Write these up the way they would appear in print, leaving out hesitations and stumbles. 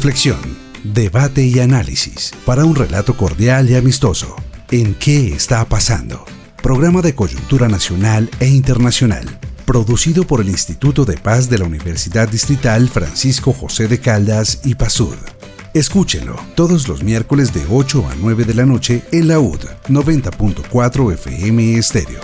reflexión, debate y análisis para un relato cordial y amistoso. ¿En qué está pasando? Programa de coyuntura nacional e internacional, producido por el Instituto de Paz de la Universidad Distrital Francisco José de Caldas y PASUD. Escúchelo todos los miércoles de 8 a 9 de la noche en la UD 90.4 FM Estéreo.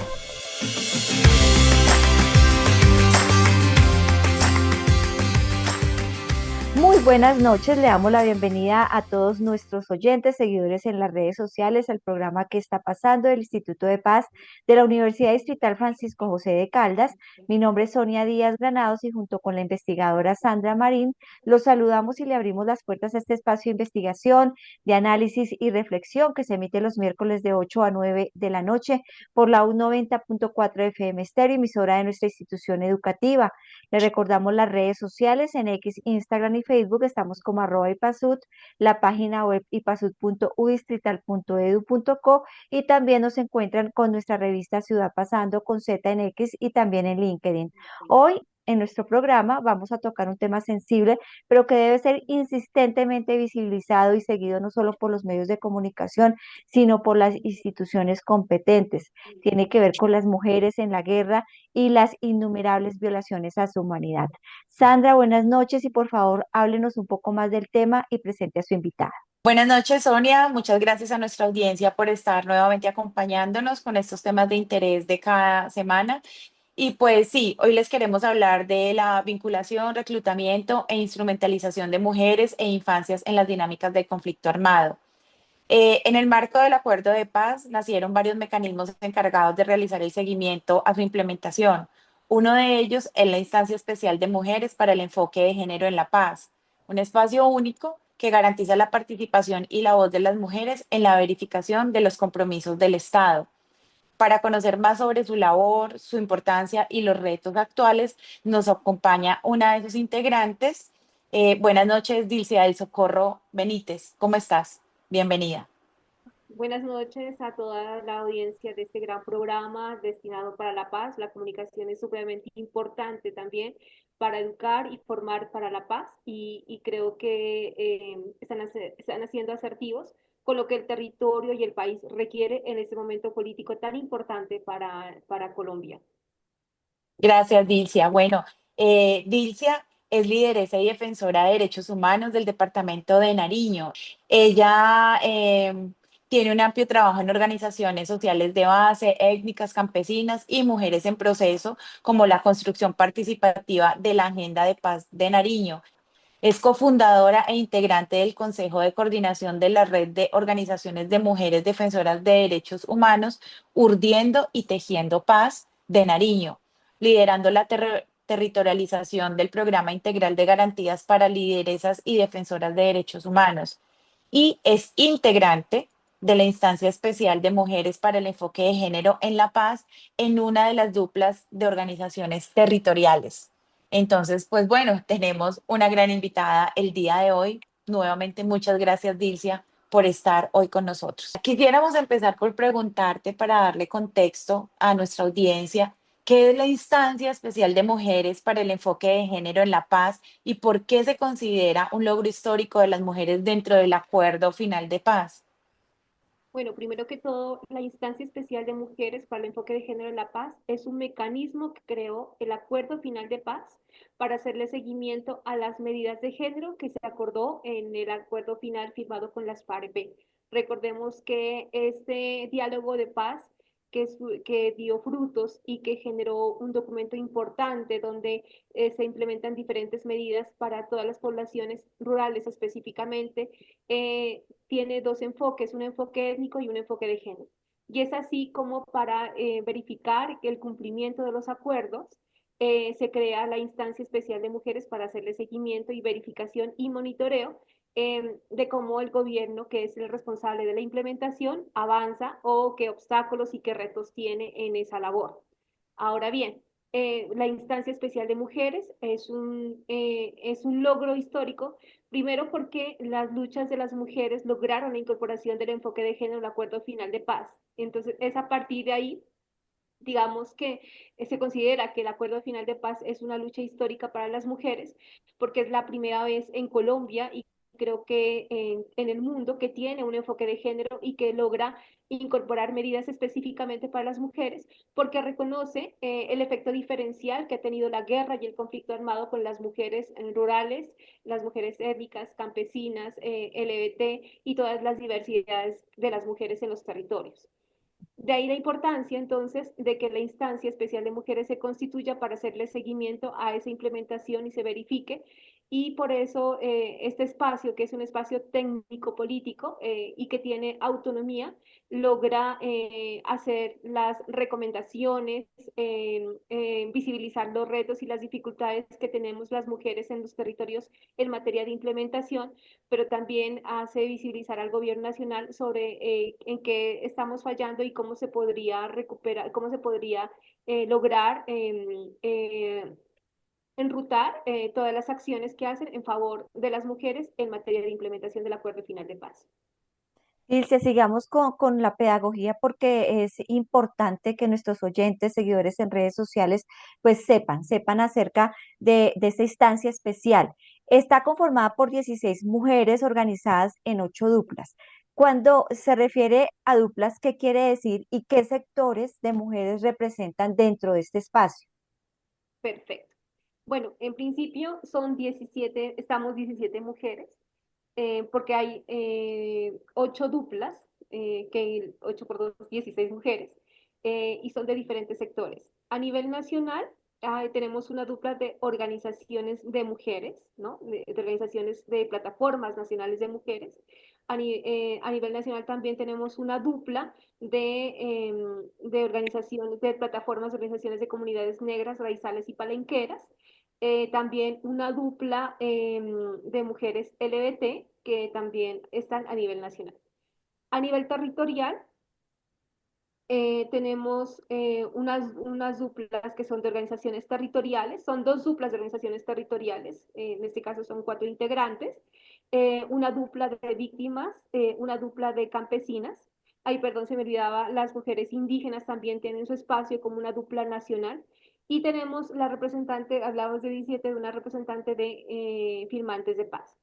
Muy buenas noches, le damos la bienvenida a todos nuestros oyentes, seguidores en las redes sociales al programa que está pasando del Instituto de Paz de la Universidad Distrital Francisco José de Caldas. Mi nombre es Sonia Díaz Granados y junto con la investigadora Sandra Marín los saludamos y le abrimos las puertas a este espacio de investigación, de análisis y reflexión que se emite los miércoles de 8 a 9 de la noche por la U 90.4 FM Estéreo, emisora de nuestra institución educativa. Le recordamos las redes sociales en X, Instagram y Facebook, estamos como @ipasud, la página web ipasud.udistrital.edu.co y también nos encuentran con nuestra revista Ciudad Pasando con Z en X y también en LinkedIn. Hoy en nuestro programa vamos a tocar un tema sensible, pero que debe ser insistentemente visibilizado y seguido no solo por los medios de comunicación, sino por las instituciones competentes. Tiene que ver con las mujeres en la guerra y las innumerables violaciones a su humanidad. Sandra, buenas noches y por favor háblenos un poco más del tema y presente a su invitada. Buenas noches, Sonia. Muchas gracias a nuestra audiencia por estar nuevamente acompañándonos con estos temas de interés de cada semana. Y pues sí, hoy les queremos hablar de la vinculación, reclutamiento e instrumentalización de mujeres e infancias en las dinámicas del conflicto armado. En el marco del acuerdo de paz nacieron varios mecanismos encargados de realizar el seguimiento a su implementación. Uno de ellos es la Instancia Especial de Mujeres para el Enfoque de Género en la Paz, un espacio único que garantiza la participación y la voz de las mujeres en la verificación de los compromisos del Estado. Para conocer más sobre su labor, su importancia y los retos actuales, nos acompaña una de sus integrantes. Buenas noches, Dilcia del Socorro Benítez. ¿Cómo estás? Bienvenida. Buenas noches a toda la audiencia de este gran programa destinado para la paz. La comunicación es supremamente importante también para educar y formar para la paz y creo que están haciendo asertivos con lo que el territorio y el país requiere en este momento político tan importante para Colombia. Gracias, Dilcia. Bueno, Dilcia es lideresa y defensora de derechos humanos del departamento de Nariño. Ella tiene un amplio trabajo en organizaciones sociales de base, étnicas, campesinas y mujeres en proceso, como la construcción participativa de la Agenda de Paz de Nariño. Es cofundadora e integrante del Consejo de Coordinación de la Red de Organizaciones de Mujeres Defensoras de Derechos Humanos, Urdiendo y Tejiendo Paz de Nariño, liderando la territorialización del Programa Integral de Garantías para Lideresas y Defensoras de Derechos Humanos. Y es integrante de la Instancia Especial de Mujeres para el Enfoque de Género en la Paz en una de las duplas de organizaciones territoriales. Entonces, pues bueno, tenemos una gran invitada el día de hoy. Nuevamente, muchas gracias, Dilcia, por estar hoy con nosotros. Quisiéramos empezar por preguntarte para darle contexto a nuestra audiencia, ¿qué es la Instancia Especial de Mujeres para el Enfoque de Género en la Paz y por qué se considera un logro histórico de las mujeres dentro del Acuerdo Final de Paz? Bueno, primero que todo, la Instancia Especial de Mujeres para el Enfoque de Género en la Paz es un mecanismo que creó el Acuerdo Final de Paz para hacerle seguimiento a las medidas de género que se acordó en el acuerdo final firmado con las FARC. Recordemos que este diálogo de paz que dio frutos y que generó un documento importante donde se implementan diferentes medidas para todas las poblaciones rurales específicamente, tiene dos enfoques, un enfoque étnico y un enfoque de género. Y es así como para verificar el cumplimiento de los acuerdos, se crea la instancia especial de mujeres para hacerle seguimiento y verificación y monitoreo de cómo el gobierno, que es el responsable de la implementación, avanza o qué obstáculos y qué retos tiene en esa labor. Ahora bien, la instancia especial de mujeres es un logro histórico, primero porque las luchas de las mujeres lograron la incorporación del enfoque de género en el acuerdo final de paz. Entonces, es a partir de ahí, digamos que se considera que el acuerdo final de paz es una lucha histórica para las mujeres, porque es la primera vez en Colombia y creo que en el mundo, que tiene un enfoque de género y que logra incorporar medidas específicamente para las mujeres, porque reconoce el efecto diferencial que ha tenido la guerra y el conflicto armado con las mujeres rurales, las mujeres étnicas, campesinas, LGBT y todas las diversidades de las mujeres en los territorios. De ahí la importancia entonces de que la instancia especial de mujeres se constituya para hacerle seguimiento a esa implementación y se verifique. Y por eso este espacio, que es un espacio técnico-político y que tiene autonomía, logra hacer las recomendaciones, visibilizar los retos y las dificultades que tenemos las mujeres en los territorios en materia de implementación, pero también hace visibilizar al gobierno nacional sobre en qué estamos fallando y cómo se podría recuperar, cómo se podría lograr enrutar todas las acciones que hacen en favor de las mujeres en materia de implementación del Acuerdo Final de Paz. Ilse, sigamos con la pedagogía porque es importante que nuestros oyentes, seguidores en redes sociales, pues sepan acerca de esta instancia especial. Está conformada por 16 mujeres organizadas en 8 duplas. Cuando se refiere a duplas, ¿qué quiere decir y qué sectores de mujeres representan dentro de este espacio? Perfecto. Bueno, en principio son 17, estamos 17 mujeres, porque hay 8 duplas, 8 por 2, 16 mujeres, y son de diferentes sectores. A nivel nacional, tenemos una dupla de organizaciones de mujeres, ¿no? De organizaciones de plataformas nacionales de mujeres. A nivel nacional también tenemos una dupla de organizaciones, de plataformas, organizaciones de comunidades negras, raizales y palenqueras. También una dupla de mujeres LGBT que también están a nivel nacional. A nivel territorial, tenemos unas duplas que son de organizaciones territoriales, son 2 duplas de organizaciones territoriales, en este caso son 4 integrantes, una dupla de víctimas, una dupla de campesinas. Ay, perdón, se me olvidaba, las mujeres indígenas también tienen su espacio como una dupla nacional. Y tenemos la representante, hablamos de 17, de una representante de firmantes de paz.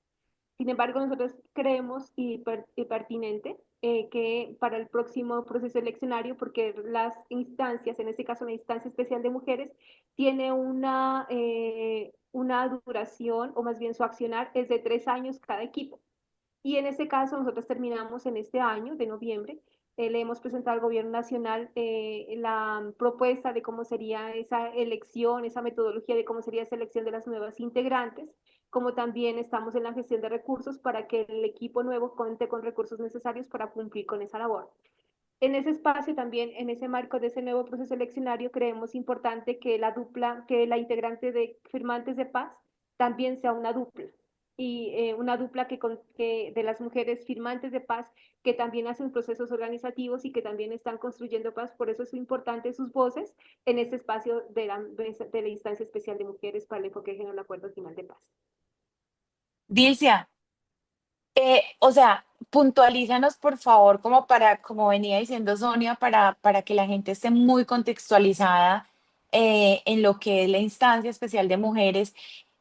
Sin embargo, nosotros creemos y pertinente que para el próximo proceso eleccionario, porque las instancias, en este caso la instancia especial de mujeres, tiene una duración, o más bien su accionar es de 3 años cada equipo. Y en este caso nosotros terminamos en este año de noviembre. Le hemos presentado al gobierno nacional la propuesta de cómo sería esa elección, esa metodología de cómo sería esa elección de las nuevas integrantes, como también estamos en la gestión de recursos para que el equipo nuevo cuente con recursos necesarios para cumplir con esa labor. En ese espacio también, en ese marco de ese nuevo proceso eleccionario, creemos importante que la dupla, que la integrante de firmantes de paz también sea una dupla. Y una dupla que de las mujeres firmantes de paz que también hacen procesos organizativos y que también están construyendo paz. Por eso es importante sus voces en este espacio de la instancia especial de mujeres para el enfoque de género del Acuerdo Final de Paz. Dilcia, o sea, puntualízanos por favor, como para, como venía diciendo Sonia, para que la gente esté muy contextualizada en lo que es la instancia especial de mujeres.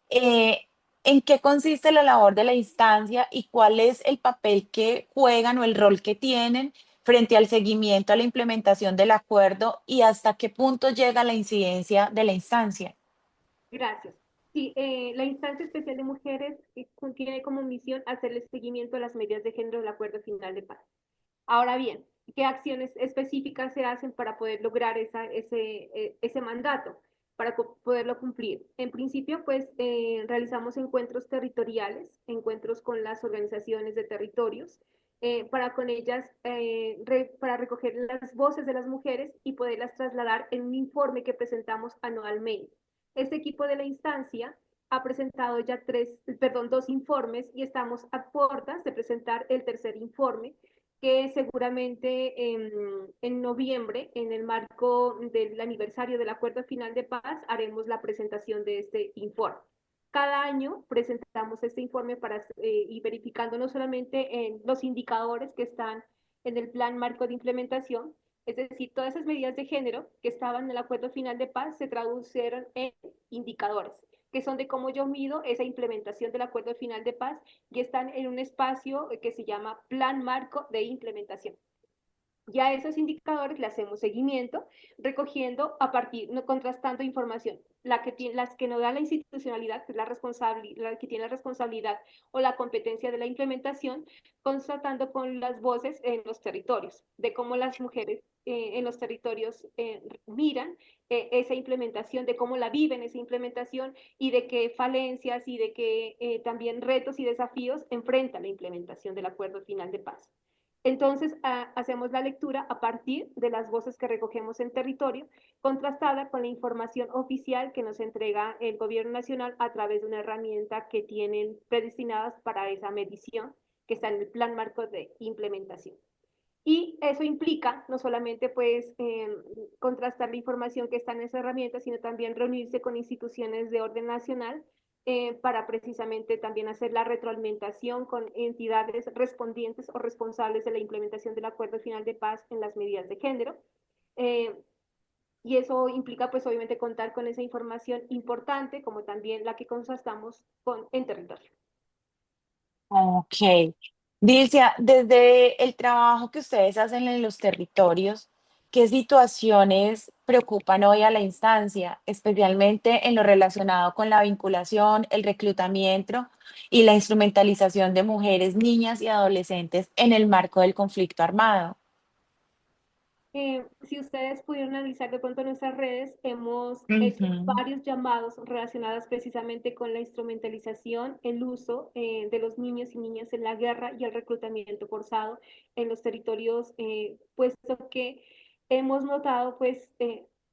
eh, ¿En qué consiste la labor de la instancia y cuál es el papel que juegan o el rol que tienen frente al seguimiento a la implementación del acuerdo y hasta qué punto llega la incidencia de la instancia? Gracias. Sí, la instancia especial de mujeres tiene como misión hacerle seguimiento a las medidas de género del Acuerdo Final de Paz. Ahora bien, ¿qué acciones específicas se hacen para poder lograr ese mandato, para poderlo cumplir? En principio, pues realizamos encuentros territoriales, encuentros con las organizaciones de territorios, para con ellas, para recoger las voces de las mujeres y poderlas trasladar en un informe que presentamos anualmente. Este equipo de la instancia ha presentado ya 2 informes y estamos a puertas de presentar el tercer informe, que seguramente en noviembre, en el marco del aniversario del Acuerdo Final de Paz, haremos la presentación de este informe. Cada año presentamos este informe y verificando no solamente en los indicadores que están en el plan marco de implementación, es decir, todas esas medidas de género que estaban en el Acuerdo Final de Paz se traducieron en indicadores. que son de cómo yo mido esa implementación del acuerdo final de paz y están en un espacio que se llama Plan Marco de Implementación. Ya a esos indicadores le hacemos seguimiento, recogiendo a partir, no contrastando información. Las que nos da la institucionalidad, que es la que tiene la responsabilidad o la competencia de la implementación, constatando con las voces en los territorios, de cómo las mujeres en los territorios miran esa implementación, de cómo la viven esa implementación y de qué falencias y de qué también retos y desafíos enfrenta la implementación del acuerdo final de paz. Entonces, hacemos la lectura a partir de las voces que recogemos en territorio, contrastada con la información oficial que nos entrega el gobierno nacional a través de una herramienta que tienen predestinadas para esa medición, que está en el plan marco de implementación. Y eso implica no solamente pues contrastar la información que está en esa herramienta, sino también reunirse con instituciones de orden nacional para precisamente también hacer la retroalimentación con entidades respondientes o responsables de la implementación del acuerdo final de paz en las medidas de género. Eh, y eso implica pues obviamente contar con esa información importante como también la que contrastamos en territorio. Ok. Dilcia, desde el trabajo que ustedes hacen en los territorios, ¿qué situaciones preocupan hoy a la instancia, especialmente en lo relacionado con la vinculación, el reclutamiento y la instrumentalización de mujeres, niñas y adolescentes en el marco del conflicto armado? Si ustedes pudieron analizar de pronto nuestras redes, hemos hecho Ujú. varios llamados relacionados precisamente con la instrumentalización, el uso de los niños y niñas en la guerra y el reclutamiento forzado en los territorios, puesto que hemos notado pues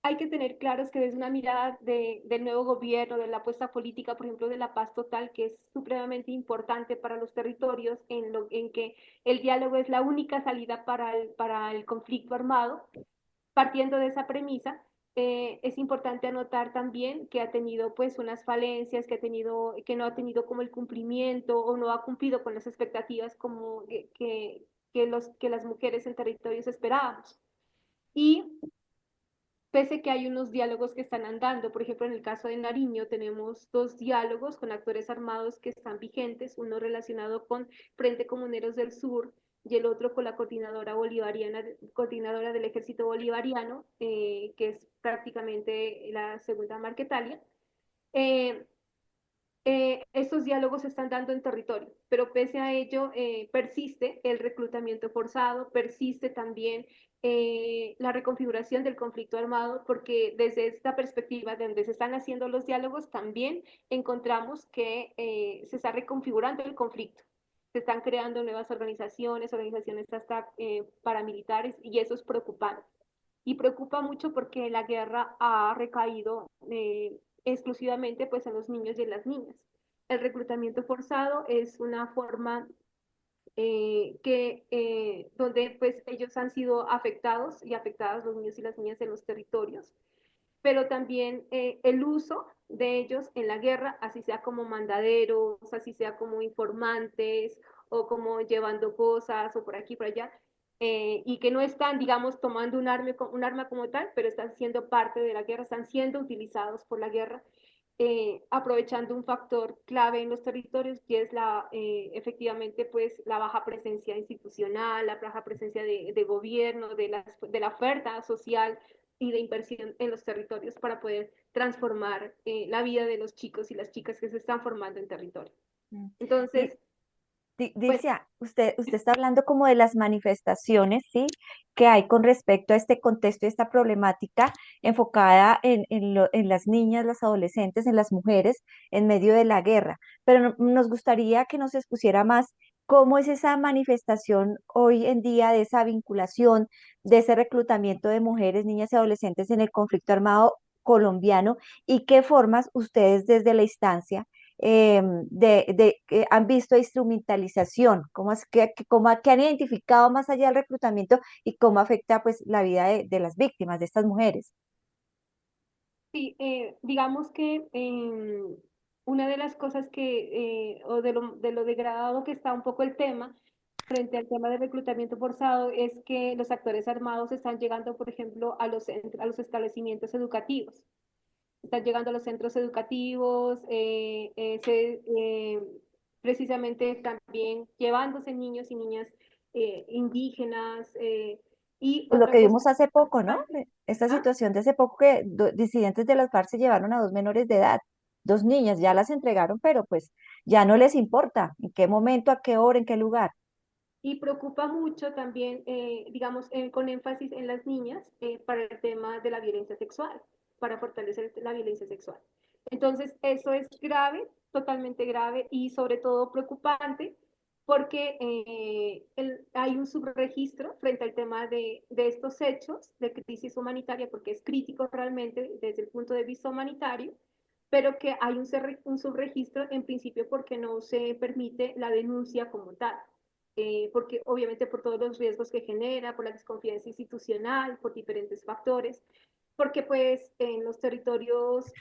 hay que tener claros que desde una mirada del nuevo gobierno, de la apuesta política, por ejemplo, de la paz total, que es supremamente importante para los territorios, en que el diálogo es la única salida para el conflicto armado, partiendo de esa premisa. Es importante anotar también que ha tenido pues unas falencias, que no ha tenido como el cumplimiento o no ha cumplido con las expectativas como que las mujeres en territorios esperábamos. Y pese que hay unos diálogos que están andando, por ejemplo, en el caso de Nariño tenemos dos diálogos con actores armados que están vigentes, uno relacionado con Frente Comuneros del Sur y el otro con la coordinadora bolivariana, coordinadora del Ejército Bolivariano, que es prácticamente la segunda Marquetalia. Eh, estos diálogos se están dando en territorio, pero pese a ello persiste el reclutamiento forzado, persiste también la reconfiguración del conflicto armado, porque desde esta perspectiva de donde se están haciendo los diálogos, también encontramos que se está reconfigurando el conflicto. Se están creando nuevas organizaciones hasta paramilitares, y eso es preocupante. Y preocupa mucho porque la guerra ha recaído exclusivamente pues en los niños y en las niñas. El reclutamiento forzado es una forma donde pues ellos han sido afectados y afectadas los niños y las niñas en los territorios, pero también el uso de ellos en la guerra, así sea como mandaderos, así sea como informantes o como llevando cosas o por aquí por allá, y que no están, digamos, tomando un arma como tal, pero están siendo parte de la guerra, están siendo utilizados por la guerra, aprovechando un factor clave en los territorios, que es efectivamente pues, la baja presencia institucional, la baja presencia de gobierno, de la oferta social y de inversión en los territorios para poder transformar la vida de los chicos y las chicas que se están formando en territorio. Mm. Entonces, pues Dilcia, usted está hablando como de las manifestaciones, ¿sí? Que hay con respecto a este contexto y esta problemática enfocada en las niñas, las adolescentes, en las mujeres en medio de la guerra. Pero nos gustaría que nos expusiera más cómo es esa manifestación hoy en día de esa vinculación, de ese reclutamiento de mujeres, niñas y adolescentes en el conflicto armado colombiano y qué formas ustedes desde la instancia han visto instrumentalización, que han identificado más allá del reclutamiento y cómo afecta pues la vida de las víctimas, de estas mujeres. sí, digamos que una de las cosas o de lo degradado que está un poco el tema frente al tema del reclutamiento forzado es que los actores armados están llegando, por ejemplo, a los establecimientos educativos. están llegando a los centros educativos, precisamente también llevándose niños y niñas indígenas. Y Pues lo otra que cosa vimos hace poco, ¿no? importante, Esta ¿ah? situación de hace poco que disidentes de las FARC se llevaron a dos menores de edad, dos niñas, ya las entregaron, pero pues ya no les importa en qué momento, a qué hora, en qué lugar. Y preocupa mucho también, digamos, con énfasis en las niñas, para el tema de la violencia sexual, para fortalecer la violencia sexual. Entonces, eso es grave, totalmente grave y sobre todo preocupante porque hay un subregistro frente al tema de estos hechos de crisis humanitaria, porque es crítico realmente desde el punto de vista humanitario, pero que hay un subregistro en principio porque no se permite la denuncia como tal, porque obviamente por todos los riesgos que genera, por la desconfianza institucional, por diferentes factores, porque pues en los territorios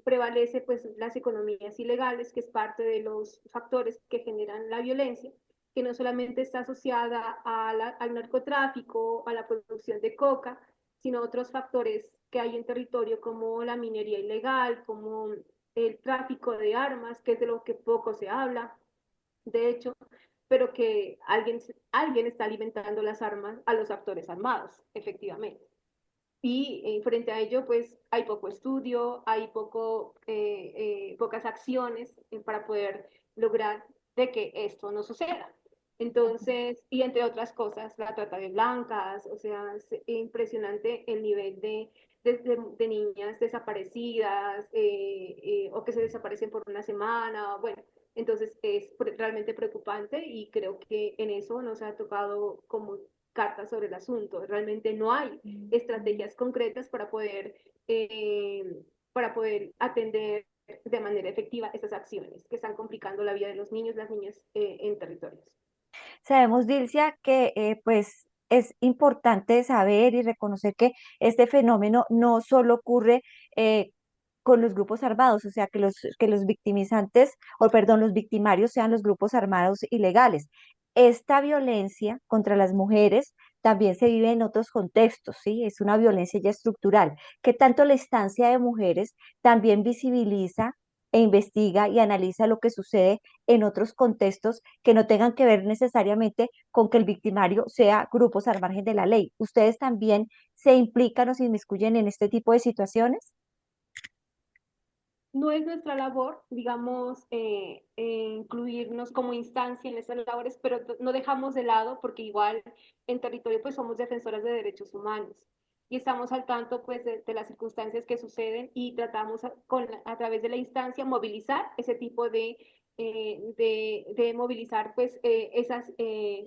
prevalece pues las economías ilegales, que es parte de los factores que generan la violencia, que no solamente está asociada al narcotráfico, a la producción de coca, sino otros factores que hay en territorio como la minería ilegal, como el tráfico de armas, que es de lo que poco se habla, de hecho, pero que alguien está alimentando las armas a los actores armados, efectivamente. Y frente a ello, pues hay poco estudio, hay pocas acciones para poder lograr de que esto no suceda. Entonces, y entre otras cosas, la trata de blancas, o sea, es impresionante el nivel de niñas desaparecidas, o que se desaparecen por una semana, bueno, entonces es realmente preocupante y creo que en eso nos ha tocado como cartas sobre el asunto. Realmente no hay estrategias concretas para poder atender de manera efectiva estas acciones que están complicando la vida de los niños, las niñas en territorios. Sabemos, Dilcia, que pues es importante saber y reconocer que este fenómeno no solo ocurre eh, con los grupos armados, o sea, que los victimizantes, o perdón, los victimarios sean los grupos armados ilegales. Esta violencia contra las mujeres también se vive en otros contextos, ¿sí? Es una violencia ya estructural, que tanto la instancia de mujeres también visibiliza e investiga y analiza lo que sucede en otros contextos que no tengan que ver necesariamente con que el victimario sea grupos al margen de la ley. ¿Ustedes también se implican o se inmiscuyen en este tipo de situaciones? No es nuestra labor, digamos, incluirnos como instancia en esas labores, pero no dejamos de lado porque igual en territorio pues somos defensoras de derechos humanos y estamos al tanto pues de las circunstancias que suceden y tratamos a través de la instancia movilizar ese tipo de movilizar pues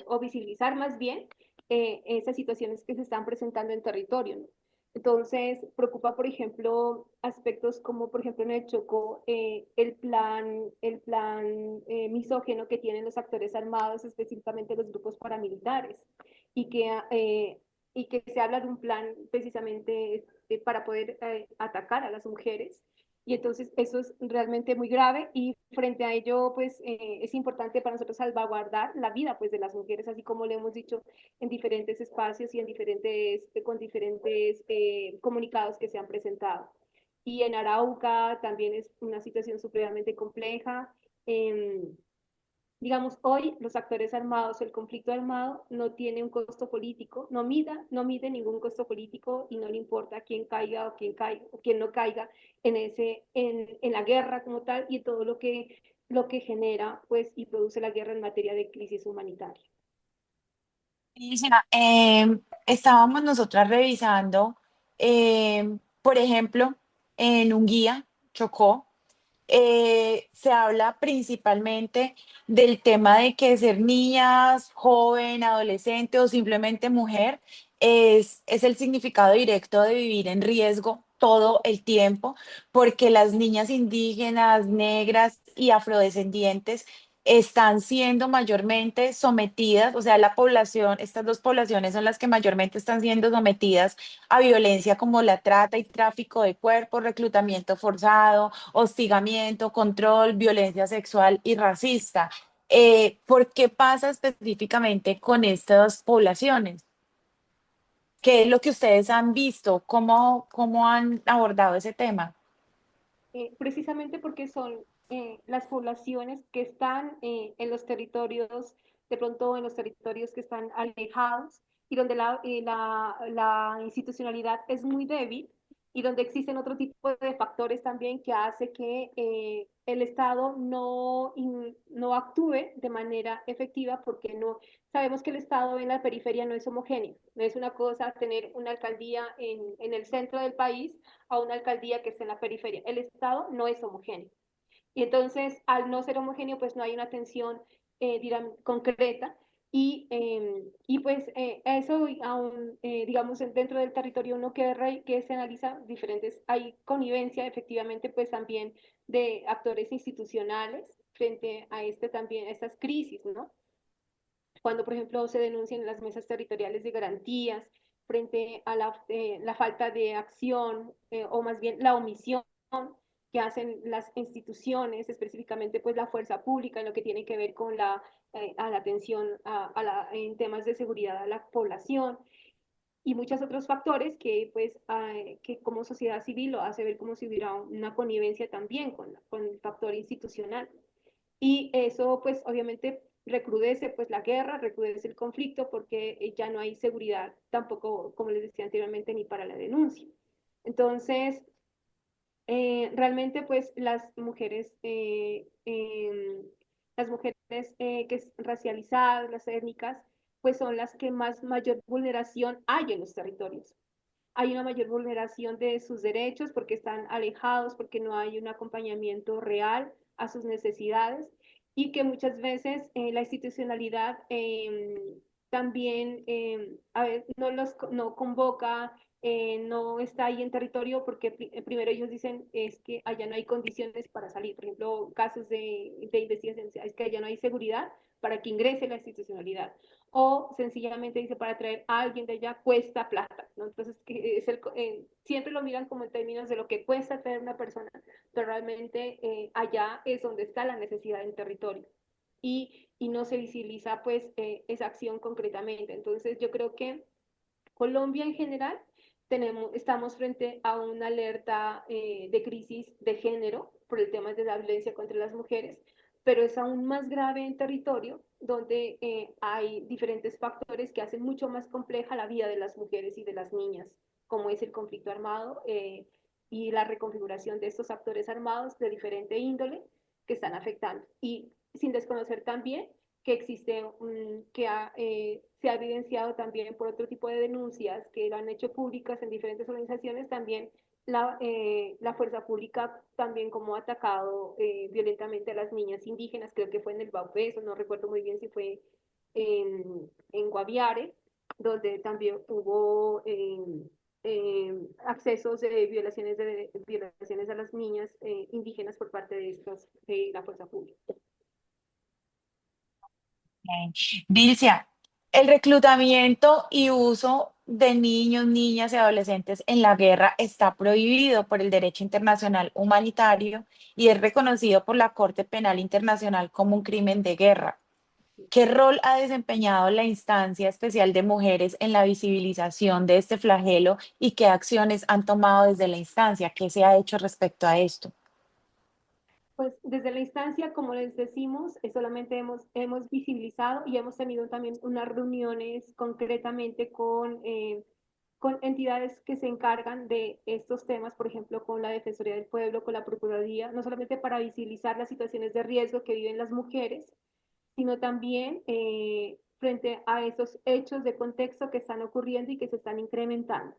o visibilizar más bien esas situaciones que se están presentando en territorio, ¿no? Entonces, preocupa, por ejemplo, aspectos como, por ejemplo, en el Chocó, el plan misógeno que tienen los actores armados, específicamente los grupos paramilitares, y que se habla de un plan precisamente para poder atacar a las mujeres. Y entonces eso es realmente muy grave y frente a ello, pues es importante para nosotros salvaguardar la vida pues, de las mujeres, así como le hemos dicho en diferentes espacios y con diferentes comunicados que se han presentado. Y en Arauca también es una situación supremamente compleja. Eh, digamos, hoy los actores armados, el conflicto armado no tiene un costo político, no mide ningún costo político y no le importa quién caiga o quién no caiga en la guerra como tal y todo lo que genera pues y produce la guerra en materia de crisis humanitaria. Alicia, estábamos nosotras revisando, por ejemplo, en un guía, Chocó, se habla principalmente del tema de que ser niñas, joven, adolescente o simplemente mujer es el significado directo de vivir en riesgo todo el tiempo, porque las niñas indígenas, negras y afrodescendientes están siendo mayormente sometidas, o sea, la población, estas dos poblaciones son las que mayormente están siendo sometidas a violencia como la trata y tráfico de cuerpos, reclutamiento forzado, hostigamiento, control, violencia sexual y racista. ¿Por qué pasa específicamente con estas poblaciones? ¿Qué es lo que ustedes han visto? ¿Cómo han abordado ese tema? Precisamente porque son las poblaciones que están en los territorios, de pronto en los territorios que están alejados y donde la institucionalidad es muy débil y donde existen otro tipo de factores también que hace que el Estado no actúe de manera efectiva porque no sabemos que el Estado en la periferia no es homogéneo. No es una cosa tener una alcaldía en el centro del país a una alcaldía que esté en la periferia. El Estado no es homogéneo. Y entonces, al no ser homogéneo, pues no hay una atención concreta y pues eso aún, digamos, dentro del territorio uno que se analiza diferentes, hay connivencia efectivamente pues también de actores institucionales frente a también, a estas crisis, ¿no? Cuando, por ejemplo, se denuncian las mesas territoriales de garantías frente a la falta de acción o más bien la omisión que hacen las instituciones, específicamente pues la fuerza pública en lo que tiene que ver con a la atención en temas de seguridad a la población y muchos otros factores que pues que como sociedad civil lo hace ver como si hubiera una connivencia también con el factor institucional. Y eso pues obviamente recrudece pues la guerra, recrudece el conflicto porque ya no hay seguridad tampoco, como les decía anteriormente, ni para la denuncia. Entonces, realmente pues las mujeres que es racializadas, las étnicas, pues son las que más mayor vulneración hay en los territorios. Hay una mayor vulneración de sus derechos porque están alejados, porque no hay un acompañamiento real a sus necesidades y que muchas veces la institucionalidad también a ver, no convoca, no está ahí en territorio porque primero ellos dicen es que allá no hay condiciones para salir. Por ejemplo, casos de investigación, es que allá no hay seguridad para que ingrese la institucionalidad o sencillamente dice para traer a alguien de allá cuesta plata, ¿no? Entonces, siempre lo miran como en términos de lo que cuesta traer una persona, pero realmente allá es donde está la necesidad en territorio y no se visibiliza pues esa acción concretamente. Entonces, yo creo que Colombia en general estamos frente a una alerta de crisis de género por el tema de la violencia contra las mujeres, pero es aún más grave en territorio donde hay diferentes factores que hacen mucho más compleja la vida de las mujeres y de las niñas, como es el conflicto armado y la reconfiguración de estos actores armados de diferente índole que están afectando. Y sin desconocer también que existe, se ha evidenciado también por otro tipo de denuncias que lo han hecho públicas en diferentes organizaciones, también la fuerza pública también como ha atacado violentamente a las niñas indígenas, creo que fue en el Baupeso, no recuerdo muy bien si fue en Guaviare, donde también hubo accesos violaciones a las niñas indígenas por parte de la fuerza pública. Dilcia, el reclutamiento y uso de niños, niñas y adolescentes en la guerra está prohibido por el derecho internacional humanitario y es reconocido por la Corte Penal Internacional como un crimen de guerra. ¿Qué rol ha desempeñado la instancia especial de mujeres en la visibilización de este flagelo y qué acciones han tomado desde la instancia? ¿Qué se ha hecho respecto a esto? Pues desde la instancia, como les decimos, solamente hemos visibilizado y hemos tenido también unas reuniones concretamente con entidades que se encargan de estos temas, por ejemplo, con la Defensoría del Pueblo, con la Procuraduría, no solamente para visibilizar las situaciones de riesgo que viven las mujeres, sino también frente a esos hechos de contexto que están ocurriendo y que se están incrementando.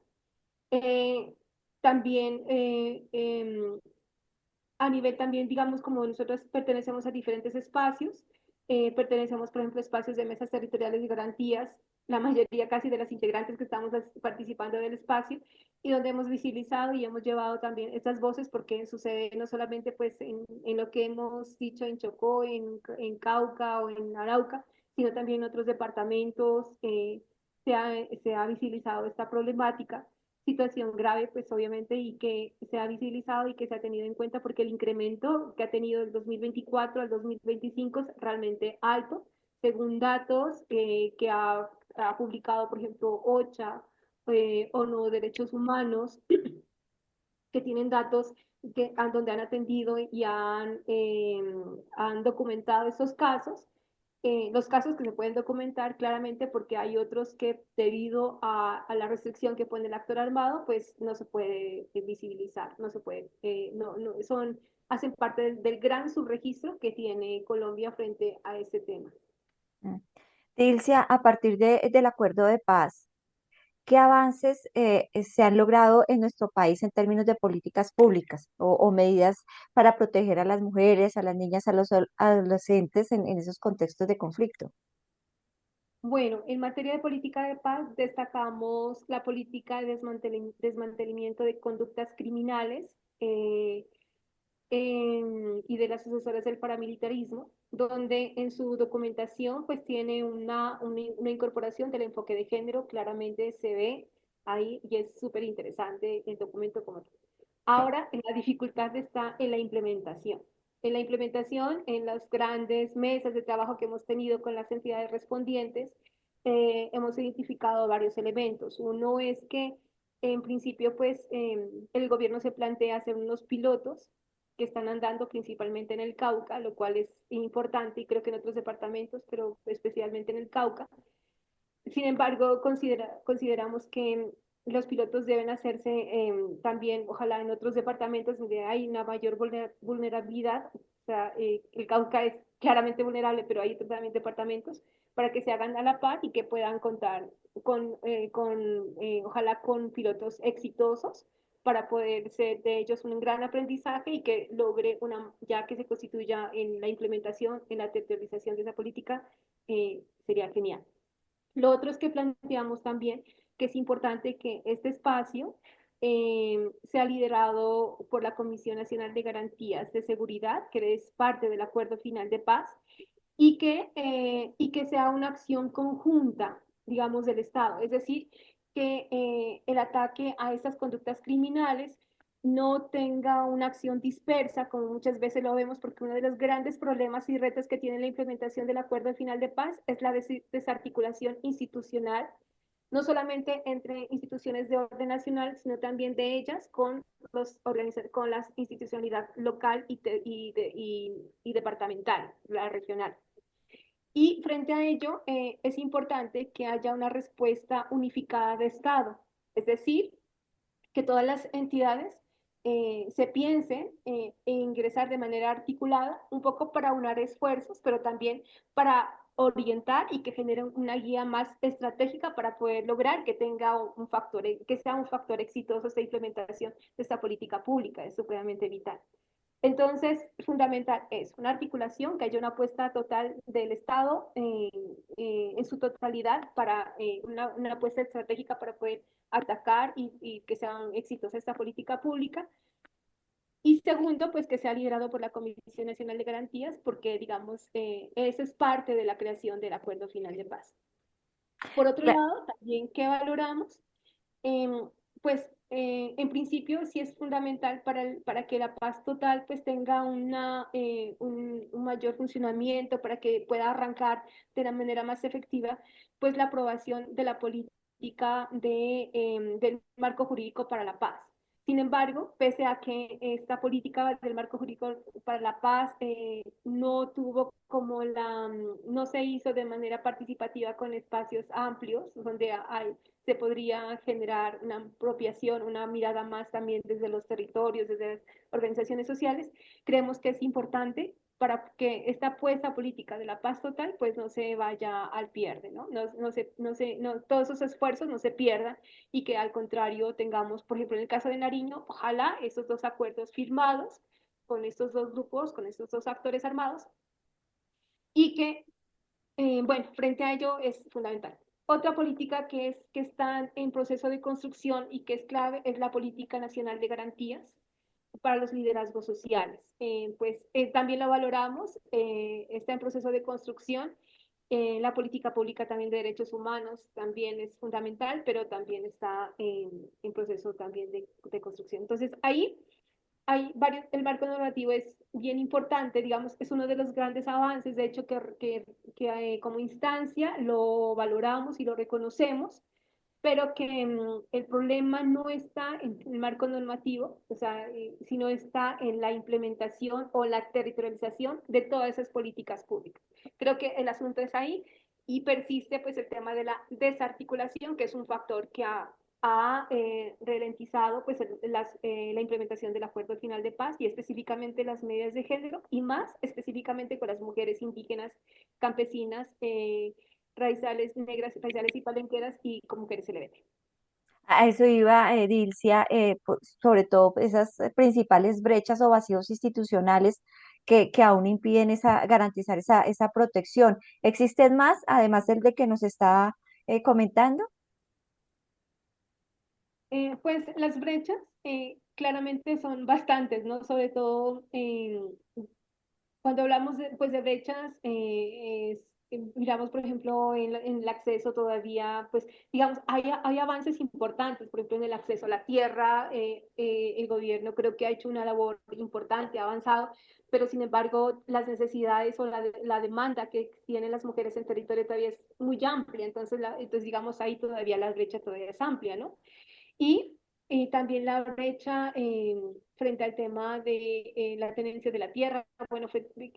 Eh, también a nivel también, digamos, como nosotros pertenecemos a diferentes espacios, pertenecemos, por ejemplo, a espacios de mesas territoriales y garantías, la mayoría casi de las integrantes que estamos participando del espacio, y donde hemos visibilizado y hemos llevado también estas voces, porque sucede no solamente pues en lo que hemos dicho en Chocó, en Cauca o en Arauca, sino también en otros departamentos se ha visibilizado esta problemática situación grave, pues obviamente, y que se ha visibilizado y que se ha tenido en cuenta porque el incremento que ha tenido del 2024 al 2025 es realmente alto, según datos que ha publicado, por ejemplo, OCHA ONU Derechos Humanos, que tienen datos donde han atendido y han documentado estos casos. Los casos que se pueden documentar claramente porque hay otros que debido a la restricción que pone el actor armado, pues no se puede visibilizar, no se puede, hacen parte del gran subregistro que tiene Colombia frente a este tema. Mm. Dilcia, a partir del acuerdo de paz, ¿qué avances se han logrado en nuestro país en términos de políticas públicas o medidas para proteger a las mujeres, a las niñas, a los adolescentes en esos contextos de conflicto? Bueno, en materia de política de paz destacamos la política de desmantelamiento de conductas criminales, y de las asesoras del paramilitarismo, donde en su documentación pues tiene una incorporación del enfoque de género, claramente se ve ahí y es súper interesante el documento como tal. Ahora, la dificultad está en la implementación. En la implementación, en las grandes mesas de trabajo que hemos tenido con las entidades respondientes, hemos identificado varios elementos. Uno es que, en principio, pues el gobierno se plantea hacer unos pilotos que están andando principalmente en el Cauca, lo cual es importante y creo que en otros departamentos, pero especialmente en el Cauca. Sin embargo, consideramos que los pilotos deben hacerse también, ojalá en otros departamentos donde hay una mayor vulnerabilidad. O sea, el Cauca es claramente vulnerable, pero hay también departamentos para que se hagan a la par y que puedan contar ojalá con pilotos exitosos para poder ser de ellos un gran aprendizaje y que logre ya que se constituya en la implementación, en la territorialización de esa política, sería genial. Lo otro es que planteamos también que es importante que este espacio sea liderado por la Comisión Nacional de Garantías de Seguridad, que es parte del Acuerdo Final de Paz, y que sea una acción conjunta, digamos, del Estado. Es decir, que el ataque a estas conductas criminales no tenga una acción dispersa, como muchas veces lo vemos, porque uno de los grandes problemas y retos que tiene la implementación del Acuerdo Final de Paz es la desarticulación institucional, no solamente entre instituciones de orden nacional, sino también de ellas con la institucionalidad local y departamental, la regional. Y frente a ello, es importante que haya una respuesta unificada de Estado, es decir, que todas las entidades se piensen en ingresar de manera articulada, un poco para unar esfuerzos, pero también para orientar y que generen una guía más estratégica para poder lograr que tenga que sea un factor exitoso esta implementación de esta política pública, es supremamente vital. Entonces, fundamental es una articulación, que haya una apuesta total del Estado en su totalidad para una apuesta estratégica para poder atacar y que sean exitosas esta política pública. Y segundo, pues que sea liderado por la Comisión Nacional de Garantías, porque, digamos, eso es parte de la creación del Acuerdo Final de Paz. Por otro Cla- lado, también, ¿qué valoramos? Eh, pues en principio sí es fundamental para que la paz total pues tenga un mayor funcionamiento, para que pueda arrancar de la manera más efectiva, pues la aprobación de la política del marco jurídico para la paz. Sin embargo, pese a que esta política del marco jurídico para la paz no tuvo como no se hizo de manera participativa con espacios amplios, donde se podría generar una apropiación, una mirada más también desde los territorios, desde las organizaciones sociales, creemos que es importante para que esta apuesta política de la paz total pues no se vaya al pierde, ¿no? Todos esos esfuerzos no se pierdan y que al contrario tengamos, por ejemplo, en el caso de Nariño, ojalá estos dos acuerdos firmados con estos dos grupos, con estos dos actores armados, y que bueno, frente a ello es fundamental. Otra política que está en proceso de construcción y que es clave es la Política Nacional de Garantías para los liderazgos sociales. También lo valoramos, está en proceso de construcción. La política pública también de derechos humanos también es fundamental, pero también está en proceso también de construcción. Entonces, ahí hay varios, el marco normativo es bien importante, digamos, es uno de los grandes avances, de hecho, que como instancia lo valoramos y lo reconocemos, pero que el problema no está en el marco normativo, o sea, sino está en la implementación o la territorialización de todas esas políticas públicas. Creo que el asunto es ahí y persiste pues el tema de la desarticulación, que es un factor que ha ralentizado pues la implementación del acuerdo final de paz y específicamente las medidas de género y más específicamente con las mujeres indígenas, campesinas, raizales negras, raizales y palenqueras y con mujeres LGBT. A eso iba, Dilcia, sobre todo esas principales brechas o vacíos institucionales que aún impiden garantizar esa protección. ¿Existen más, además del de que nos está comentando? Pues las brechas claramente son bastantes, ¿no? Sobre todo cuando hablamos pues, de brechas, miramos, por ejemplo, en el acceso todavía, pues, digamos, hay avances importantes, por ejemplo, en el acceso a la tierra, el gobierno creo que ha hecho una labor importante, ha avanzado, pero sin embargo, las necesidades o la demanda que tienen las mujeres en territorio todavía es muy amplia, entonces, digamos, ahí todavía la brecha todavía es amplia, ¿no? Y también la brecha frente al tema de la tenencia de la tierra. Bueno,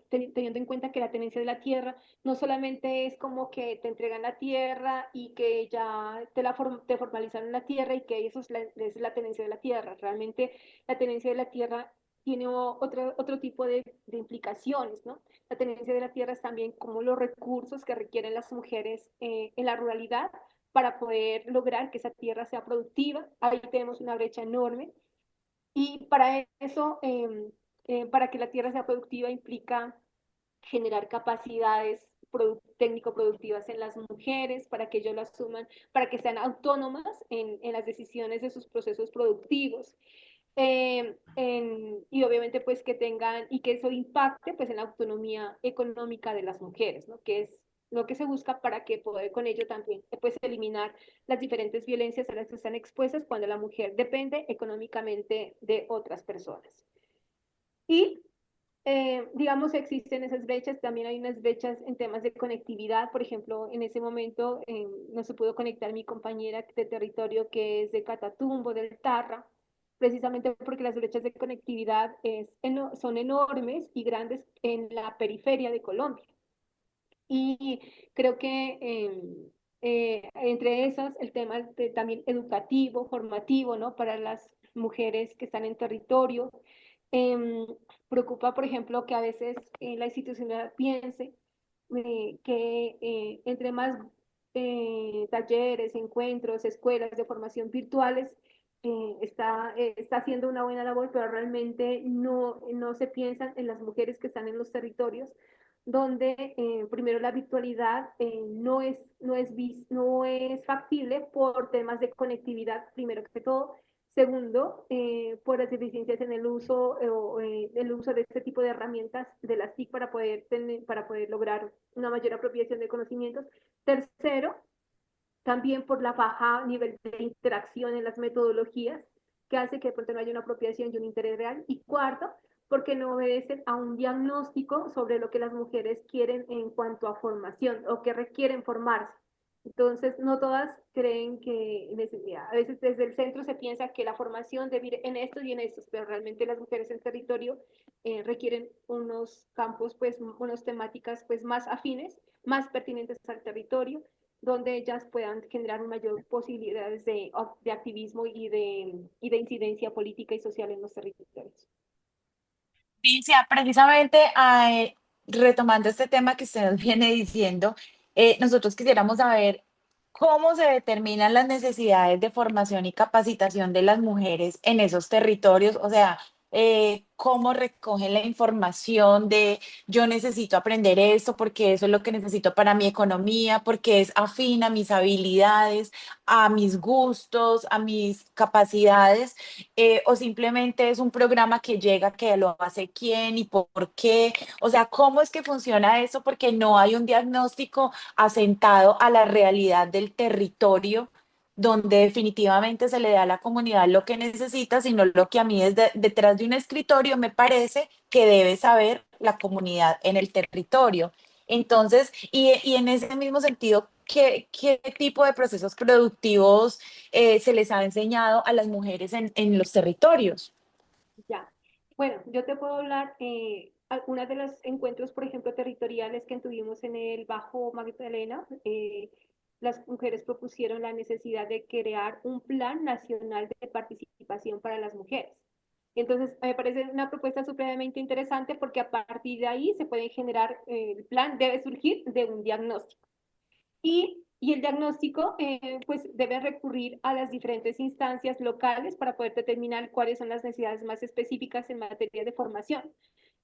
teniendo en cuenta que la tenencia de la tierra no solamente es como que te entregan la tierra y que ya te formalizaron la tierra y que eso es la tenencia de la tierra. Realmente la tenencia de la tierra tiene otro tipo de implicaciones, ¿no? La tenencia de la tierra es también como los recursos que requieren las mujeres en la ruralidad para poder lograr que esa tierra sea productiva. Ahí tenemos una brecha enorme. Y para eso, para que la tierra sea productiva, implica generar capacidades técnico-productivas en las mujeres, para que ellos lo asuman, para que sean autónomas en las decisiones de sus procesos productivos. Y obviamente pues que tengan y que eso impacte pues en la autonomía económica de las mujeres, ¿no? Que es lo que se busca para que poder con ello también pues eliminar las diferentes violencias a las que están expuestas cuando la mujer depende económicamente de otras personas. Y digamos, existen esas brechas, también hay unas brechas en temas de conectividad, por ejemplo, en ese momento no se pudo conectar mi compañera de territorio que es de Catatumbo, del Tarra, precisamente porque las brechas de conectividad son enormes y grandes en la periferia de Colombia. Y creo que entre esas el tema también educativo, formativo, ¿no? Para las mujeres que están en territorio. Eh, Preocupa, por ejemplo, que a veces la institucionalidad piense que entre más talleres, encuentros, escuelas de formación virtuales, está haciendo una buena labor, pero realmente no se piensan en las mujeres que están en los territorios donde primero la virtualidad no es factible por temas de conectividad, primero que todo. Segundo, por las deficiencias en el uso de este tipo de herramientas de las TIC para poder lograr una mayor apropiación de conocimientos. Tercero, también por la baja nivel de interacción en las metodologías, que hace que de pronto no haya una apropiación y un interés real. Y cuarto, porque no obedecen a un diagnóstico sobre lo que las mujeres quieren en cuanto a formación o que requieren formarse. Entonces, no todas creen que a veces desde el centro se piensa que la formación debe ir en estos y en estos, pero realmente las mujeres en territorio requieren unos campos, pues, unas temáticas pues más afines, más pertinentes al territorio, donde ellas puedan generar mayor posibilidades de activismo y de incidencia política y social en los territorios. Alicia, precisamente retomando este tema que usted nos viene diciendo, nosotros quisiéramos saber cómo se determinan las necesidades de formación y capacitación de las mujeres en esos territorios, o sea, cómo recogen la información de yo necesito aprender esto porque eso es lo que necesito para mi economía, porque es afín a mis habilidades, a mis gustos, a mis capacidades, o simplemente es un programa que llega, que lo hace quién y por qué. O sea, ¿cómo es que funciona eso? Porque no hay un diagnóstico asentado a la realidad del territorio donde definitivamente se le da a la comunidad lo que necesita, sino lo que a mí desde detrás de un escritorio me parece que debe saber la comunidad en el territorio. Entonces, y en ese mismo sentido, qué tipo de procesos productivos se les ha enseñado a las mujeres en los territorios? Ya. Bueno, yo te puedo hablar, algunas de los encuentros, por ejemplo, territoriales que tuvimos en el Bajo Magdalena, las mujeres propusieron la necesidad de crear un plan nacional de participación para las mujeres. Entonces, me parece una propuesta supremamente interesante porque a partir de ahí se puede generar, el plan debe surgir de un diagnóstico. Y el diagnóstico, pues debe recurrir a las diferentes instancias locales para poder determinar cuáles son las necesidades más específicas en materia de formación.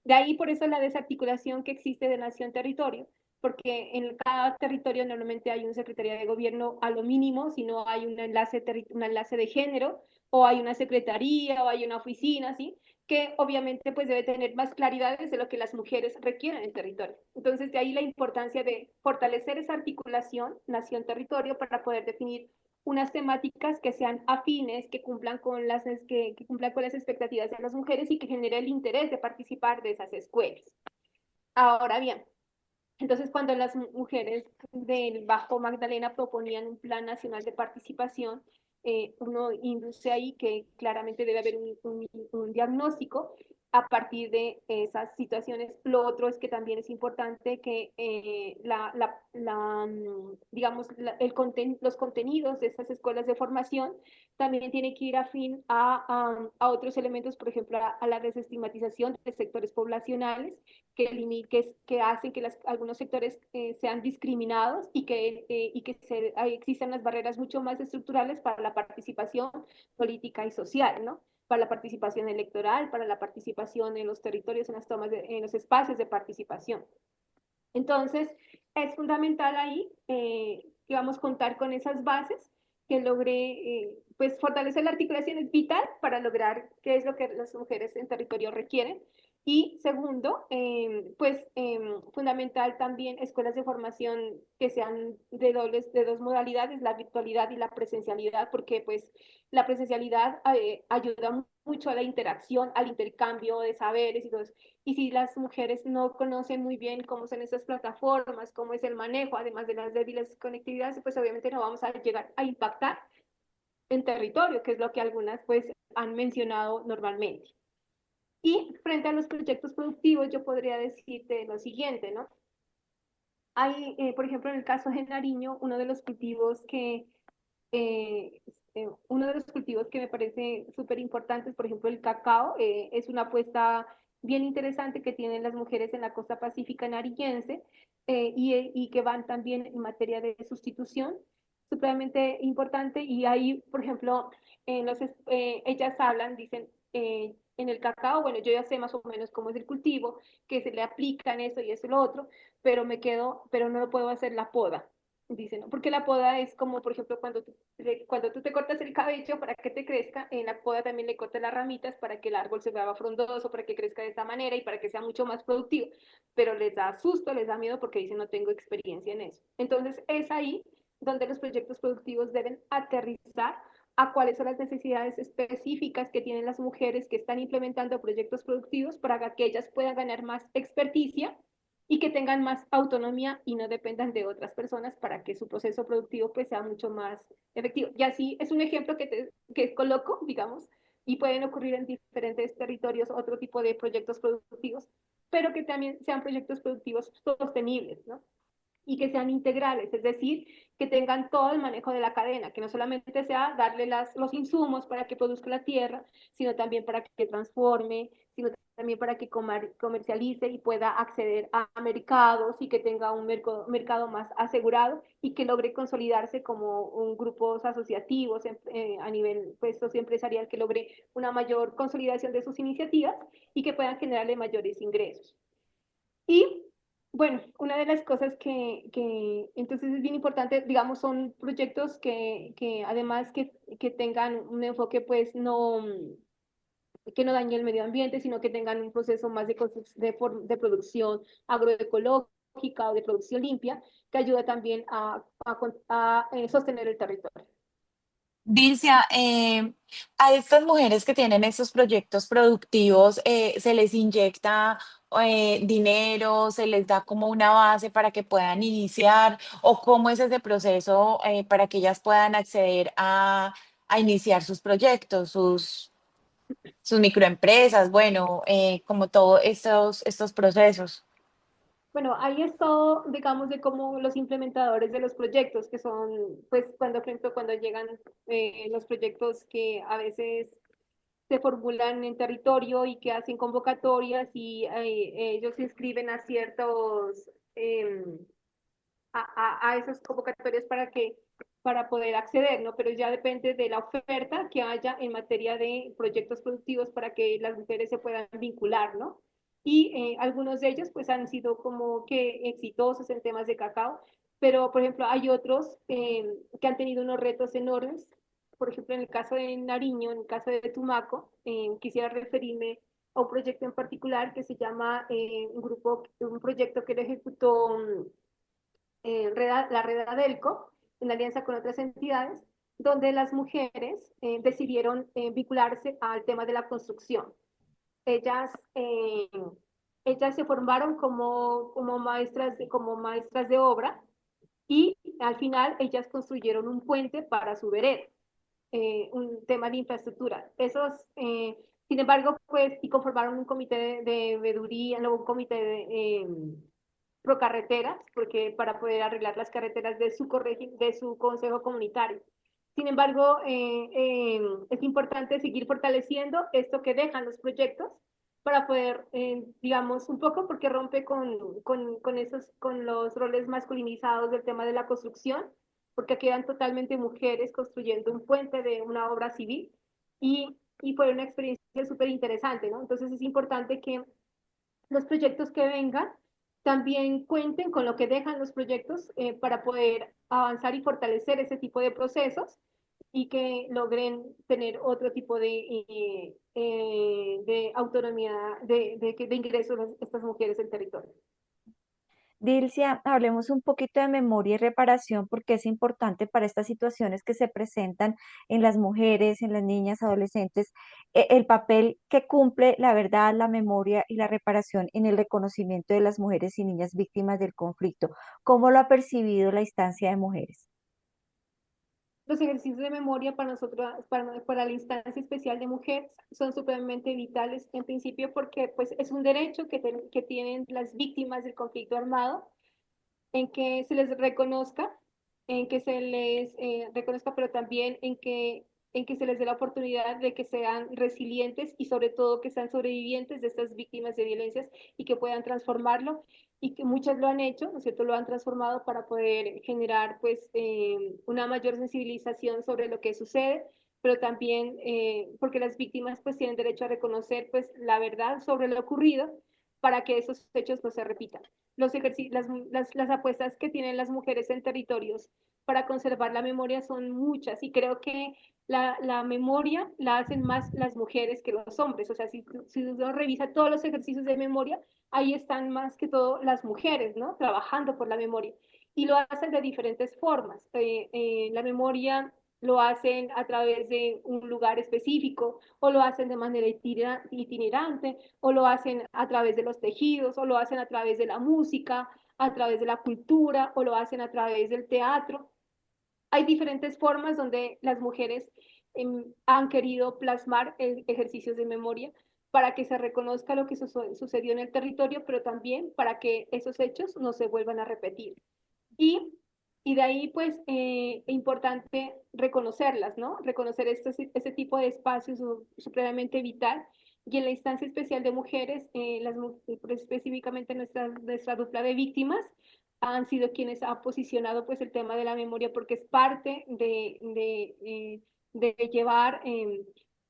De ahí por eso la desarticulación que existe de nación-territorio, porque en cada territorio normalmente hay un secretaría de gobierno a lo mínimo, si no hay un enlace de género, o hay una secretaría, o hay una oficina, ¿sí? Que obviamente pues debe tener más claridades de lo que las mujeres requieren en el territorio. Entonces, de ahí la importancia de fortalecer esa articulación nación-territorio para poder definir unas temáticas que sean afines, que cumplan con las expectativas de las mujeres y que genere el interés de participar de esas escuelas. Ahora bien, entonces cuando las mujeres del Bajo Magdalena proponían un plan nacional de participación, uno induce ahí que claramente debe haber un diagnóstico a partir de esas situaciones. Lo otro es que también es importante que digamos, los contenidos de esas escuelas de formación también tienen que ir afín a otros elementos, por ejemplo, a la desestigmatización de sectores poblacionales que hacen que algunos sectores sean discriminados y que existan las barreras mucho más estructurales para la participación política y social, ¿no? Para la participación electoral, para la participación en los territorios, en los espacios de participación. Entonces, es fundamental ahí que vamos a contar con esas bases que logre, pues, fortalecer la articulación es vital para lograr qué es lo que las mujeres en territorio requieren. Y segundo, fundamental también escuelas de formación que sean de dos modalidades, la virtualidad y la presencialidad, porque pues la presencialidad ayuda mucho a la interacción, al intercambio de saberes y todo eso. Y si las mujeres no conocen muy bien cómo son esas plataformas, cómo es el manejo, además de las débiles conectividades, pues obviamente no vamos a llegar a impactar en territorio, que es lo que algunas pues han mencionado normalmente. Y frente a los proyectos productivos, yo podría decirte lo siguiente, ¿no? Hay, por ejemplo, en el caso de Nariño, eh, uno de los cultivos que me parece súper importantes, por ejemplo, el cacao, es una apuesta bien interesante que tienen las mujeres en la costa pacífica nariñense y que van también en materia de sustitución, supremamente importante. Y ahí, por ejemplo, ellas hablan, dicen, en el cacao, bueno, yo ya sé más o menos cómo es el cultivo, que se le aplican eso y eso y lo otro, pero no lo puedo hacer la poda. Dicen, ¿no? Porque la poda es como, por ejemplo, cuando tú te cortas el cabello para que te crezca, en la poda también le cortas las ramitas para que el árbol se vea frondoso, para que crezca de esta manera y para que sea mucho más productivo. Pero les da susto, les da miedo porque dicen, no tengo experiencia en eso. Entonces, es ahí donde los proyectos productivos deben aterrizar a cuáles son las necesidades específicas que tienen las mujeres que están implementando proyectos productivos para que ellas puedan ganar más experticia y que tengan más autonomía y no dependan de otras personas para que su proceso productivo pues sea mucho más efectivo. Y así es un ejemplo que coloco, digamos, y pueden ocurrir en diferentes territorios otro tipo de proyectos productivos, pero que también sean proyectos productivos sostenibles, ¿no? Y que sean integrales, es decir, que tengan todo el manejo de la cadena, que no solamente sea darle los insumos para que produzca la tierra, sino también para que transforme, sino también para que comercialice y pueda acceder a mercados y que tenga un mercado más asegurado y que logre consolidarse como un grupos asociativos a nivel pues, socioempresarial, que logre una mayor consolidación de sus iniciativas y que puedan generarle mayores ingresos. Y bueno, una de las cosas que entonces es bien importante, digamos, son proyectos que además que tengan un enfoque pues no, que no dañe el medio ambiente, sino que tengan un proceso más de producción agroecológica o de producción limpia, que ayuda también a sostener el territorio. Dilcia, a estas mujeres que tienen estos proyectos productivos, ¿se les inyecta dinero, se les da como una base para que puedan iniciar? ¿O cómo es ese proceso para que ellas puedan acceder a iniciar sus proyectos, sus microempresas, bueno, como todos estos procesos? Bueno, ahí es todo, digamos, de cómo los implementadores de los proyectos, que son, pues, cuando, por ejemplo, cuando llegan los proyectos que a veces se formulan en territorio y que hacen convocatorias y ellos se inscriben a ciertos, a esas convocatorias para poder acceder, ¿no? Pero ya depende de la oferta que haya en materia de proyectos productivos para que las mujeres se puedan vincular, ¿no? Y algunos de ellos pues han sido como que exitosos en temas de cacao, pero por ejemplo hay otros que han tenido unos retos enormes. Por ejemplo, en el caso de Nariño, en el caso de Tumaco, quisiera referirme a un proyecto en particular que se llama un proyecto que lo ejecutó la red ADELCO, en alianza con otras entidades, donde las mujeres decidieron vincularse al tema de la construcción. Ellas, eh, ellas se formaron como maestras de obra y al final ellas construyeron un puente para su vereda, un tema de infraestructura. Sin embargo, pues, y conformaron un comité de veeduría, no, un comité pro carreteras, porque para poder arreglar las carreteras de su consejo comunitario. Sin embargo, es importante seguir fortaleciendo esto que dejan los proyectos para poder, digamos, un poco porque rompe con los roles masculinizados del tema de la construcción, porque quedan totalmente mujeres construyendo un puente de una obra civil y fue una experiencia súper interesante, ¿no? Entonces es importante que los proyectos que vengan también cuenten con lo que dejan los proyectos para poder avanzar y fortalecer ese tipo de procesos y que logren tener otro tipo de autonomía, de ingresos de estas mujeres en territorio. Dilcia, hablemos un poquito de memoria y reparación porque es importante para estas situaciones que se presentan en las mujeres, en las niñas, adolescentes, el papel que cumple la verdad, la memoria y la reparación en el reconocimiento de las mujeres y niñas víctimas del conflicto. ¿Cómo lo ha percibido la instancia de mujeres? Los ejercicios de memoria para nosotros, para la instancia especial de mujeres, son supremamente vitales, en principio porque pues, es un derecho que tienen las víctimas del conflicto armado en que se les reconozca, en que se les reconozca, pero también en que se les dé la oportunidad de que sean resilientes y sobre todo que sean sobrevivientes de estas víctimas de violencias y que puedan transformarlo y que muchas lo han hecho, ¿no es cierto? Lo han transformado para poder generar pues una mayor sensibilización sobre lo que sucede, pero también porque las víctimas pues tienen derecho a reconocer pues la verdad sobre lo ocurrido para que esos hechos no se repitan. Las apuestas que tienen las mujeres en territorios para conservar la memoria son muchas y creo que la memoria la hacen más las mujeres que los hombres. O sea, si uno revisa todos los ejercicios de memoria, ahí están más que todo las mujeres, ¿no? Trabajando por la memoria. Y lo hacen de diferentes formas. La memoria lo hacen a través de un lugar específico o lo hacen de manera itinerante o lo hacen a través de los tejidos o lo hacen a través de la música, a través de la cultura o lo hacen a través del teatro. Hay diferentes formas donde las mujeres han querido plasmar ejercicios de memoria para que se reconozca lo que sucedió en el territorio, pero también para que esos hechos no se vuelvan a repetir. Y, y de ahí, pues, importante reconocerlas, ¿no? Reconocer este tipo de espacios supremamente vital. Y en la instancia especial de mujeres, específicamente nuestra dupla de víctimas, han sido quienes han posicionado pues el tema de la memoria porque es parte de llevar,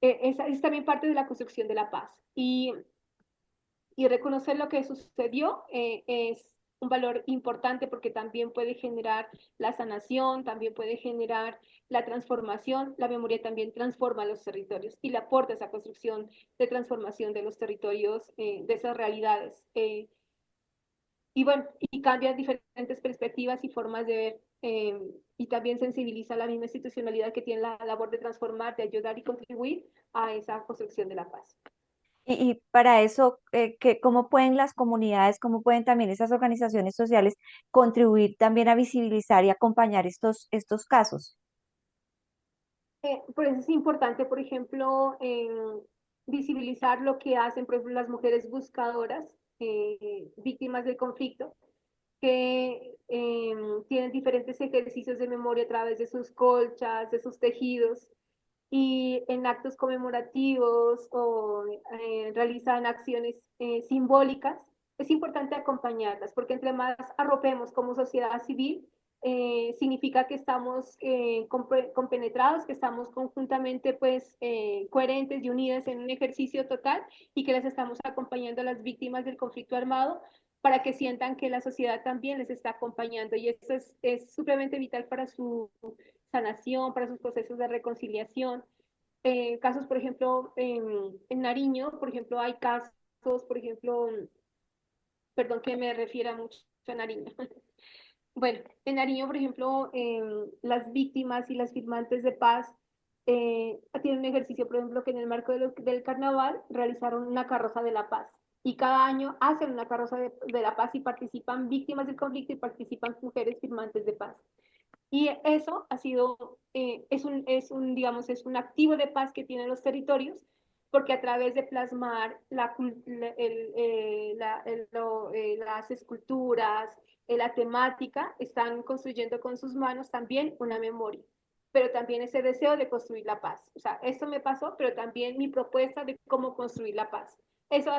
es también parte de la construcción de la paz. Y reconocer lo que sucedió es un valor importante porque también puede generar la sanación, también puede generar la transformación. La memoria también transforma los territorios y le aporta esa construcción de transformación de los territorios, de esas realidades. Y bueno, y cambia diferentes perspectivas y formas de ver eh, y también sensibiliza a la misma institucionalidad que tiene la labor de transformar, de ayudar y contribuir a esa construcción de la paz. Y para eso, ¿cómo pueden las comunidades, cómo pueden también esas organizaciones sociales contribuir también a visibilizar y acompañar estos casos? Por eso es importante, por ejemplo, visibilizar lo que hacen, por ejemplo, las mujeres buscadoras, víctimas del conflicto, que tienen diferentes ejercicios de memoria a través de sus colchas, de sus tejidos, y en actos conmemorativos o realizan acciones simbólicas. Es importante acompañarlas, porque entre más arropemos como sociedad civil, significa que estamos compenetrados, que estamos conjuntamente pues coherentes y unidas en un ejercicio total, y que las estamos acompañando a las víctimas del conflicto armado para que sientan que la sociedad también les está acompañando, y esto es supremamente vital para su sanación, para sus procesos de reconciliación. Casos, por ejemplo, en Nariño, por ejemplo, hay casos, por ejemplo, perdón que me refiera mucho a Nariño. Bueno, en Nariño, por ejemplo, las víctimas y las firmantes de paz tienen un ejercicio, por ejemplo, que en el marco del carnaval realizaron una carroza de la paz. Y cada año hacen una carroza de la paz y participan víctimas del conflicto y participan mujeres firmantes de paz. Y eso ha sido, digamos, es un activo de paz que tienen los territorios, porque a través de plasmar las esculturas, la temática, están construyendo con sus manos también una memoria, pero también ese deseo de construir la paz. O sea, esto me pasó, pero también mi propuesta de cómo construir la paz. Eso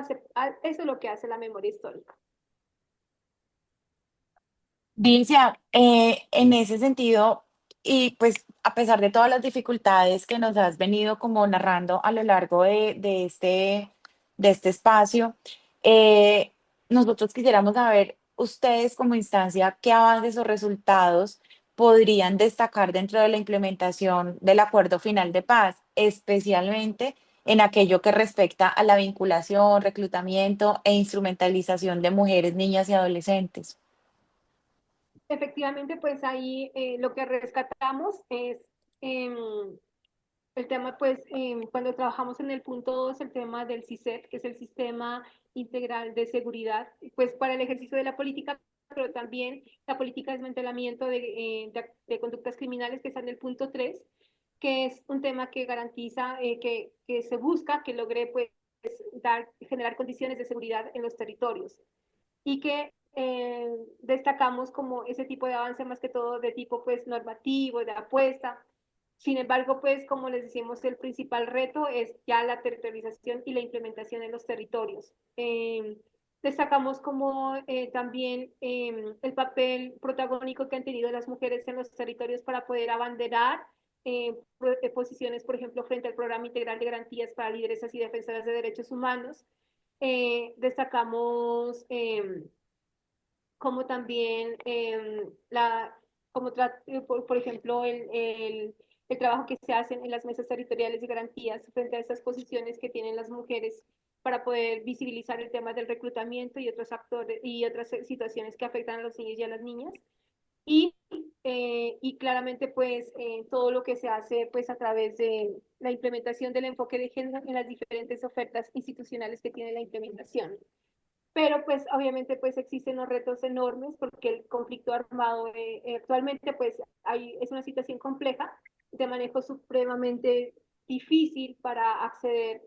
es lo que hace la memoria histórica. Dilcia, en ese sentido, y pues a pesar de todas las dificultades que nos has venido como narrando a lo largo de este espacio, eh, nosotros quisiéramos saber ustedes como instancia qué avances o resultados podrían destacar dentro de la implementación del acuerdo final de paz, especialmente en aquello que respecta a la vinculación, reclutamiento e instrumentalización de mujeres, niñas y adolescentes. Efectivamente, pues ahí lo que rescatamos es em, el tema, pues cuando trabajamos en el punto 2, el tema del CISET, que es el Sistema Integral de Seguridad, pues para el ejercicio de la política, pero también la política de desmantelamiento de conductas criminales, que está en el punto 3, que es un tema que garantiza, que se busca que logre pues generar condiciones de seguridad en los territorios, y que destacamos como ese tipo de avance más que todo de tipo pues normativo, de apuesta. Sin embargo, pues como les decimos, el principal reto es ya la territorialización y la implementación en los territorios. Destacamos como también el papel protagónico que han tenido las mujeres en los territorios para poder abanderar posiciones, por ejemplo, frente al Programa Integral de Garantías para Lideresas y Defensoras de Derechos Humanos. Destacamos como también por ejemplo, el trabajo que se hace en las mesas territoriales de garantías frente a esas posiciones que tienen las mujeres para poder visibilizar el tema del reclutamiento y otros actores y otras situaciones que afectan a los niños y a las niñas. Y, y claramente, pues, todo lo que se hace pues, a través de la implementación del enfoque de género en las diferentes ofertas institucionales que tiene la implementación. Pero pues obviamente pues existen los retos enormes, porque el conflicto armado actualmente pues es una situación compleja, de manejo supremamente difícil para acceder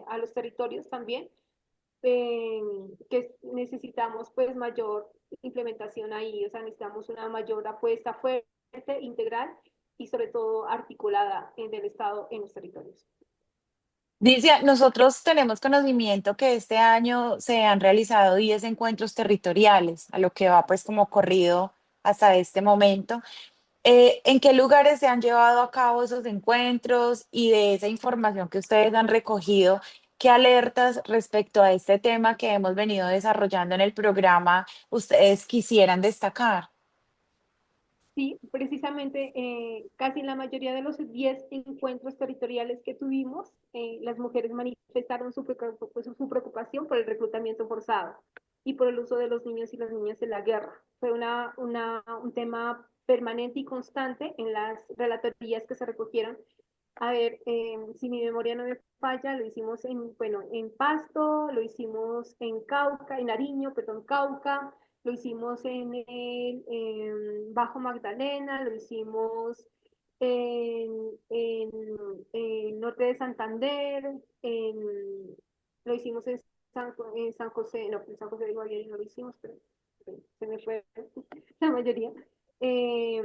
a los territorios también, eh, que necesitamos pues mayor implementación ahí. O sea, necesitamos una mayor apuesta fuerte, integral y sobre todo articulada del Estado en los territorios. Dice, nosotros tenemos conocimiento que este año se han realizado 10 encuentros territoriales, a lo que va pues como corrido hasta este momento. ¿En qué lugares se han llevado a cabo esos encuentros y de esa información que ustedes han recogido? ¿Qué alertas respecto a este tema que hemos venido desarrollando en el programa ustedes quisieran destacar? Sí, precisamente casi en la mayoría de los 10 encuentros territoriales que tuvimos, las mujeres manifestaron su preocupación por el reclutamiento forzado y por el uso de los niños y las niñas en la guerra. Fue un tema permanente y constante en las relatorías que se recogieron. A ver, si mi memoria no me falla, lo hicimos en Pasto, lo hicimos en Cauca, en Nariño, perdón, Cauca, lo hicimos en Bajo Magdalena, lo hicimos en, en, en Norte de Santander, lo hicimos en San José, no, en San José de Guaviare no lo hicimos, pero se me fue la mayoría. Eh,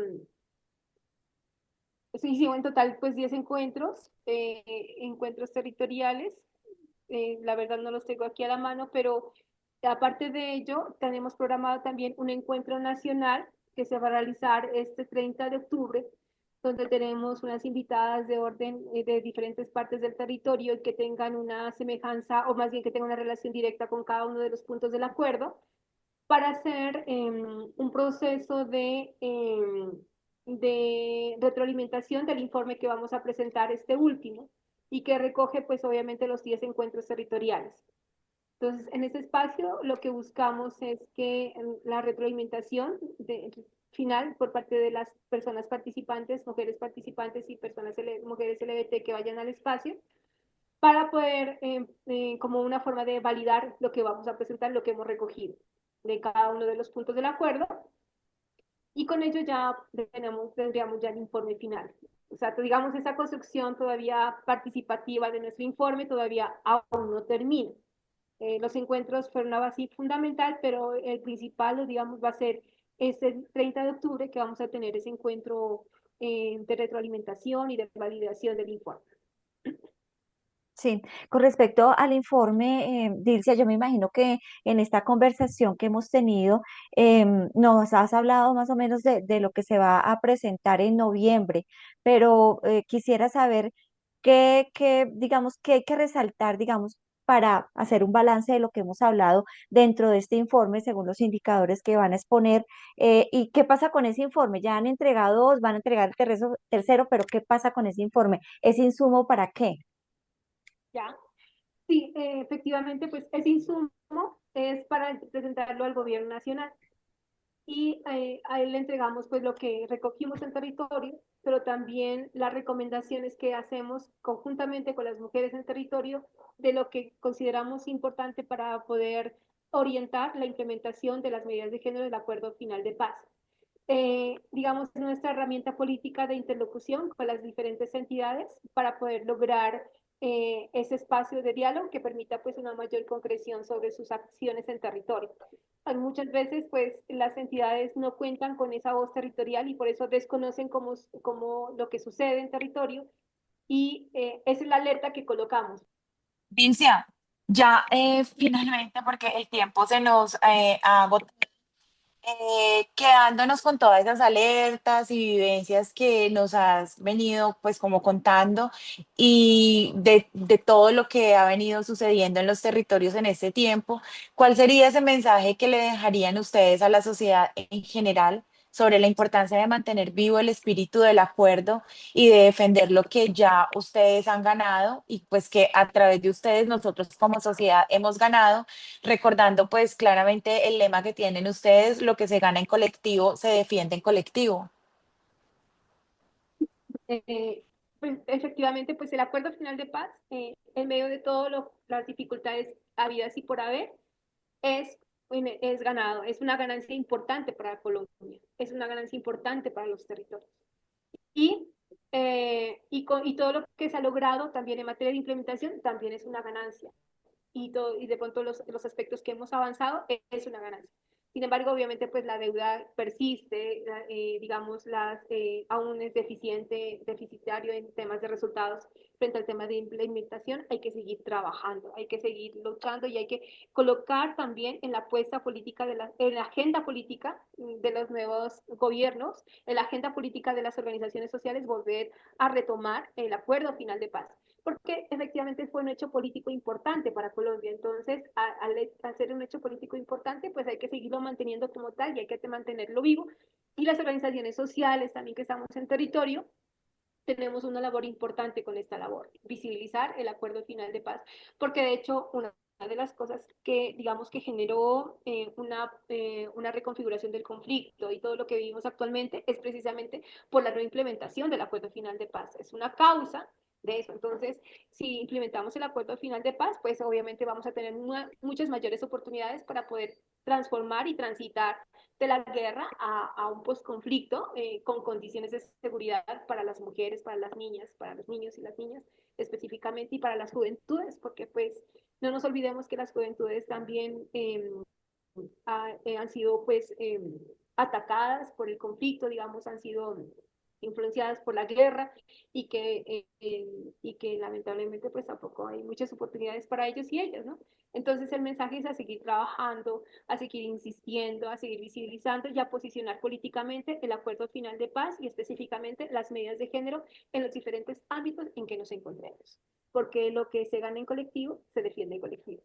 Sí, hicimos en total pues 10 encuentros, encuentros territoriales. La verdad no los tengo aquí a la mano, pero aparte de ello, tenemos programado también un encuentro nacional que se va a realizar este 30 de octubre, donde tenemos unas invitadas de orden de diferentes partes del territorio y que tengan una semejanza, o más bien que tengan una relación directa con cada uno de los puntos del acuerdo para hacer un proceso de retroalimentación del informe que vamos a presentar este último y que recoge pues obviamente los 10 encuentros territoriales. Entonces, en ese espacio lo que buscamos es que la retroalimentación final por parte de las personas participantes, mujeres participantes y mujeres LGBT que vayan al espacio, para poder, como una forma de validar lo que vamos a presentar, lo que hemos recogido de cada uno de los puntos del acuerdo, y con ello ya tendríamos ya el informe final. O sea, digamos, esa construcción todavía participativa de nuestro informe todavía aún no termina. Los encuentros fueron una base fundamental, pero el principal, digamos, va a ser este 30 de octubre que vamos a tener ese encuentro de retroalimentación y de validación del informe. Sí, con respecto al informe, Dilcia, yo me imagino que en esta conversación que hemos tenido, nos has hablado más o menos de lo que se va a presentar en noviembre, pero quisiera saber digamos, qué hay que resaltar, digamos, para hacer un balance de lo que hemos hablado dentro de este informe, según los indicadores que van a exponer, y qué pasa con ese informe. Ya han entregado dos, van a entregar el tercero, pero ¿qué pasa con ese informe? ¿Ese insumo para qué? ¿Ya? Sí, efectivamente, pues ese insumo es para presentarlo al gobierno nacional y a él le entregamos pues lo que recogimos en territorio, pero también las recomendaciones que hacemos conjuntamente con las mujeres en territorio de lo que consideramos importante para poder orientar la implementación de las medidas de género del acuerdo final de paz. Digamos, es nuestra herramienta política de interlocución con las diferentes entidades para poder lograr ese espacio de diálogo que permita pues una mayor concreción sobre sus acciones en territorio. Muchas veces pues las entidades no cuentan con esa voz territorial y por eso desconocen cómo lo que sucede en territorio y esa es la alerta que colocamos. Vincia, ya finalmente, porque el tiempo se nos ha agotado, quedándonos con todas esas alertas y vivencias que nos has venido pues como contando y de todo lo que ha venido sucediendo en los territorios en este tiempo, ¿cuál sería ese mensaje que le dejarían ustedes a la sociedad en general sobre la importancia de mantener vivo el espíritu del acuerdo y de defender lo que ya ustedes han ganado y pues que a través de ustedes nosotros como sociedad hemos ganado? Recordando pues claramente el lema que tienen ustedes: lo que se gana en colectivo se defiende en colectivo. Eh, pues, efectivamente, pues el acuerdo final de paz, en medio de todas las dificultades habidas y por haber, es, es ganado, es una ganancia importante para Colombia, es una ganancia importante para los territorios. Y, y todo lo que se ha logrado también en materia de implementación también es una ganancia y de pronto los aspectos que hemos avanzado es una ganancia. Sin embargo, obviamente, pues la deuda persiste, digamos, aún es deficitario en temas de resultados frente al tema de implementación. Hay que seguir trabajando, hay que seguir luchando y hay que colocar también en la apuesta política, en la agenda política de los nuevos gobiernos, en la agenda política de las organizaciones sociales, volver a retomar el acuerdo final de paz porque efectivamente fue un hecho político importante para Colombia. Entonces, al ser un hecho político importante, pues hay que seguirlo manteniendo como tal y hay que mantenerlo vivo. Y las organizaciones sociales también que estamos en territorio, tenemos una labor importante con esta labor, visibilizar el acuerdo final de paz, porque de hecho una de las cosas que, digamos, que generó una reconfiguración del conflicto y todo lo que vivimos actualmente es precisamente por la no implementación del acuerdo final de paz. Es una causa de eso. Entonces, si implementamos el acuerdo final de paz, pues obviamente vamos a tener muchas mayores oportunidades para poder transformar y transitar de la guerra a un posconflicto con condiciones de seguridad para las mujeres, para las niñas, para los niños y las niñas específicamente y para las juventudes, porque pues no nos olvidemos que las juventudes también han sido pues atacadas por el conflicto, digamos, han sido influenciadas por la guerra y que lamentablemente pues tampoco hay muchas oportunidades para ellos y ellas, ¿no? Entonces el mensaje es a seguir trabajando, a seguir insistiendo, a seguir visibilizando y a posicionar políticamente el acuerdo final de paz y específicamente las medidas de género en los diferentes ámbitos en que nos encontremos. Porque lo que se gana en colectivo se defiende en colectivo.